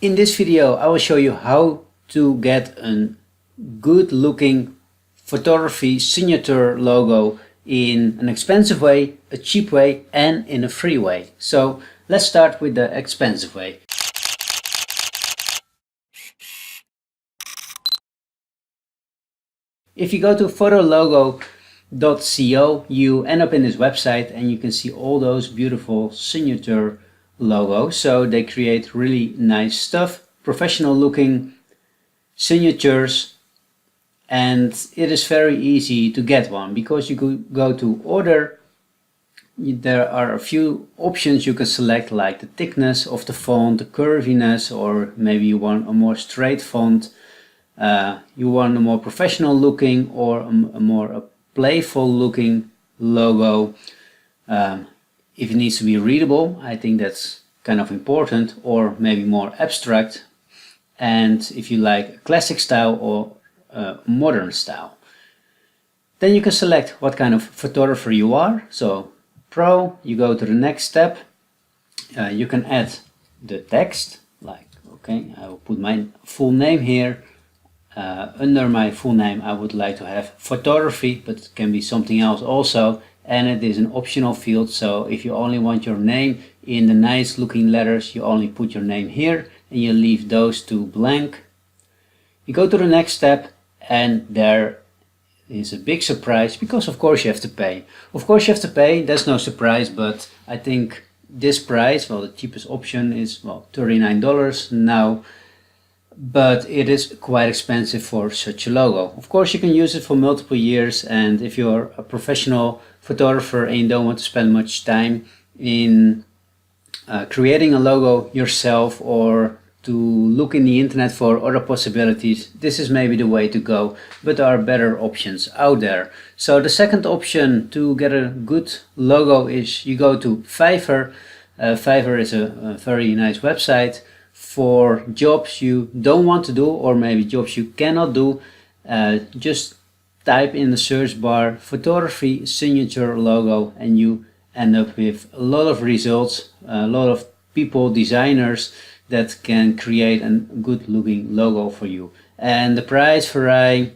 In this video I will show you how to get a good looking photography signature logo in an expensive way, a cheap way and in a free way. So let's start with the expensive way. If you go to photologo.co, you end up in this website and you can see all those beautiful signature logos. So they create really nice stuff, professional looking signatures, and it is very easy to get one because you could go to order. There are a few options you can select, like the thickness of the font, the curviness, or maybe you want a more straight font. You want a more professional looking or a more playful looking logo. If it needs to be readable, I think that's kind of important, or maybe more abstract. And if you like a classic style or modern style, then you can select what kind of photographer you are. So Pro, you go to the next step. You can add the text, like, okay, I will put my full name here. Under my full name I would like to have photography, but it can be something else also, and it is an optional field. So if you only want your name in the nice looking letters, you only put your name here and you leave those two blank. You go to the next step and there is a big surprise, because of course you have to pay. Of course you have to pay, that's no surprise, but I think this price, well, the cheapest option is, well, $39 now. But it is quite expensive for such a logo. Of course you can use it for multiple years, and if you're a professional photographer and you don't want to spend much time in creating a logo yourself or to look in the internet for other possibilities, this is maybe the way to go, but there are better options out there. So the second option to get a good logo is you go to Fiverr. Fiverr is a very nice website for jobs you don't want to do, or maybe jobs you cannot do. Just type in the search bar photography signature logo and you end up with a lot of results, a lot of people, designers that can create a good looking logo for you. And the price vary,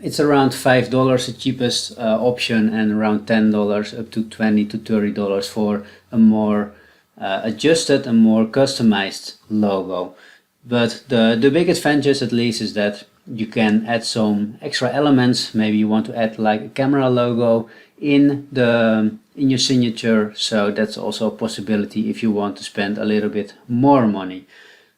it's around $5 the cheapest option, and around $10 up to $20 to $30 for a more adjusted and more customized logo. But the big advantage, at least, is that you can add some extra elements. Maybe you want to add like a camera logo in your signature, so that's also a possibility if you want to spend a little bit more money.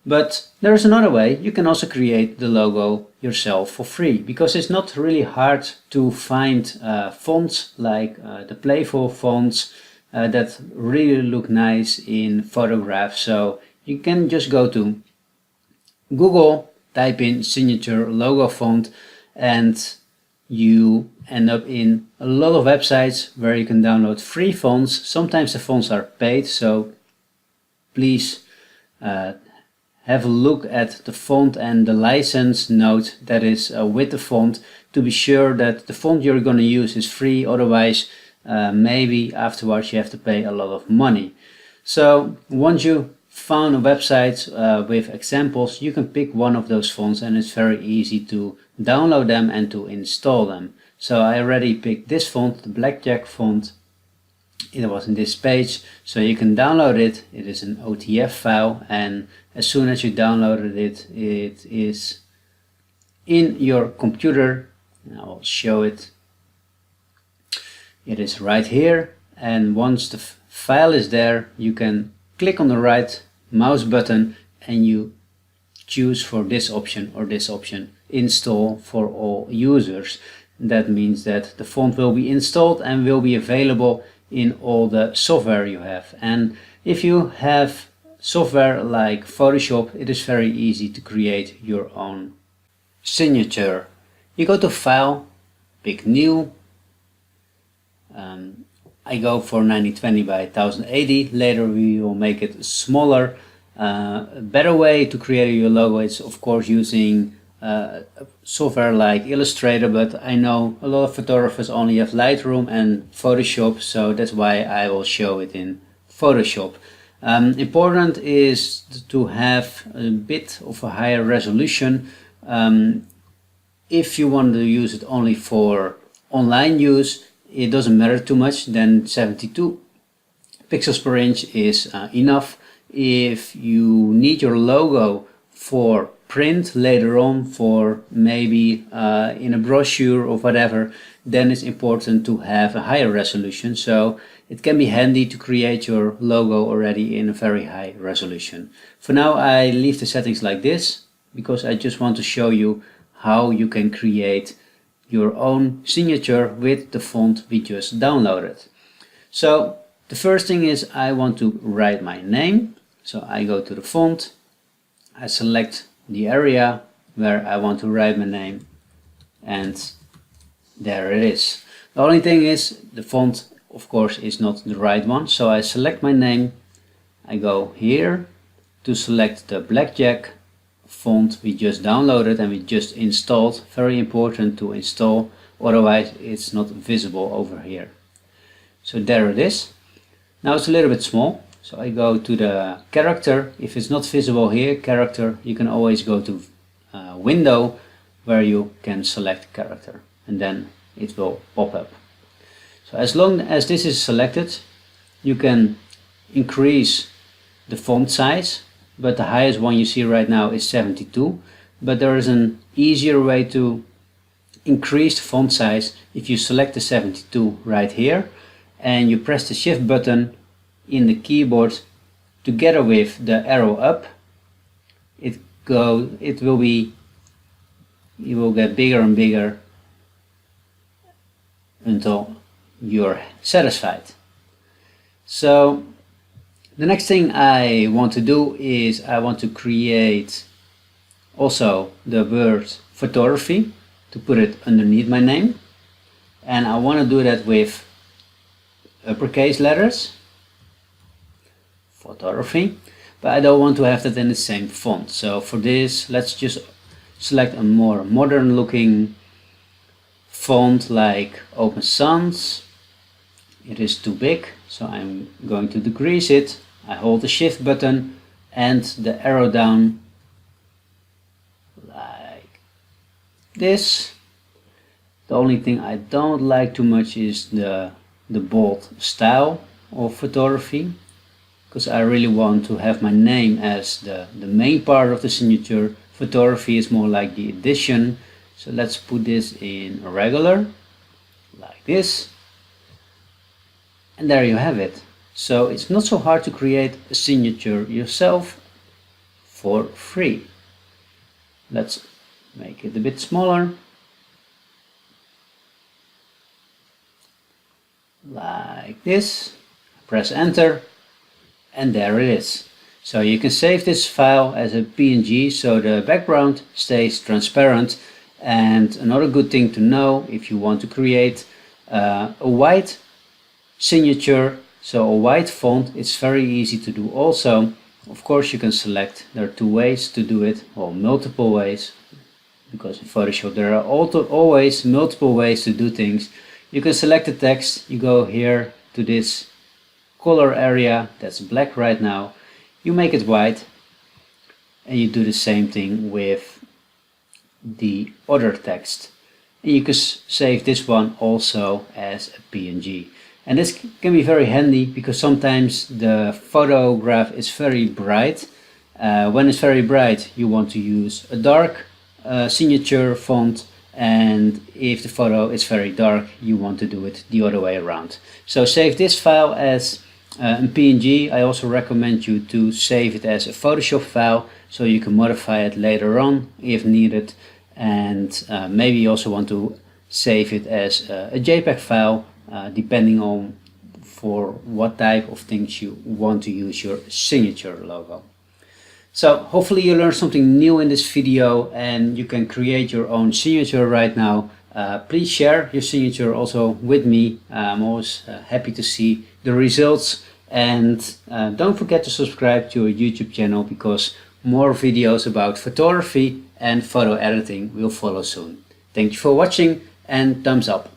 But there is another way. You can also create the logo yourself for free, because it's not really hard to find fonts like the playful fonts that really look nice in photographs. So you can just go to Google, type in signature logo font, and you end up in a lot of websites where you can download free fonts. Sometimes the fonts are paid, so please have a look at the font and the license note that is with the font to be sure that the font you're going to use is free. Otherwise maybe afterwards you have to pay a lot of money. So once you found a website with examples, you can pick one of those fonts, and it's very easy to download them and to install them. So I already picked this font, the Blackjack font. It was in this page, so you can download it. It is an OTF file, and as soon as you downloaded it, it is in your computer. I will show it. It is right here, and once the file is there, you can click on the right mouse button and you choose for this option or this option, install for all users. That means that the font will be installed and will be available in all the software you have. And if you have software like Photoshop, it is very easy to create your own signature. You go to File, pick New. I go for 1920 by 1080. Later we will make it smaller. A better way to create your logo is of course using software like Illustrator, but I know a lot of photographers only have Lightroom and Photoshop, so that's why I will show it in Photoshop. Important is to have a bit of a higher resolution. If you want to use it only for online use, it doesn't matter too much, then 72 pixels per inch is enough. If you need your logo for print later on, for maybe in a brochure or whatever, then it's important to have a higher resolution. So it can be handy to create your logo already in a very high resolution. For now, I leave the settings like this because I just want to show you how you can create your own signature with the font we just downloaded. So the first thing is I want to write my name. So I go to the font, I select the area where I want to write my name, and there it is. The only thing is the font, of course, is not the right one. So I select my name, I go here to select the blackjack font we just downloaded and we just installed. Very important to install, otherwise it's not visible over here. So there it is. Now it's a little bit small, so I go to the character. If it's not visible here, character, you can always go to window where you can select character and then it will pop up. So as long as this is selected, you can increase the font size, but the highest one you see right now is 72. But there is an easier way to increase the font size. If you select the 72 right here and you press the shift button in the keyboard together with the arrow up, you will get bigger and bigger until you're satisfied. So the next thing I want to do is I want to create also the word photography to put it underneath my name, and I want to do that with uppercase letters, photography, but I don't want to have that in the same font. So for this, let's just select a more modern looking font like Open Sans. It is too big, so I'm going to decrease it. I hold the shift button and the arrow down like this. The only thing I don't like too much is the bold style of photography, because I really want to have my name as the main part of the signature. Photography is more like the addition. So let's put this in a regular like this, and there you have it. So it's not so hard to create a signature yourself for free. Let's make it a bit smaller, like this. Press enter, and there it is. So you can save this file as a PNG so the background stays transparent. And another good thing to know, if you want to create a white signature, so a white font, it's very easy to do also. Of course you can select, there are two ways to do it, or multiple ways, because in Photoshop there are always multiple ways to do things. You can select the text, you go here to this color area that's black right now, you make it white, and you do the same thing with the other text. And you can save this one also as a PNG. And this can be very handy because sometimes the photograph is very bright. When it's very bright, you want to use a dark signature font, and if the photo is very dark, you want to do it the other way around. So save this file as a PNG. I also recommend you to save it as a Photoshop file so you can modify it later on if needed, and maybe you also want to save it as a JPEG file depending on for what type of things you want to use your signature logo. So hopefully you learned something new in this video and you can create your own signature right now. Please share your signature also with me. I'm always happy to see the results, and don't forget to subscribe to our YouTube channel because more videos about photography and photo editing will follow soon. Thank you for watching and thumbs up.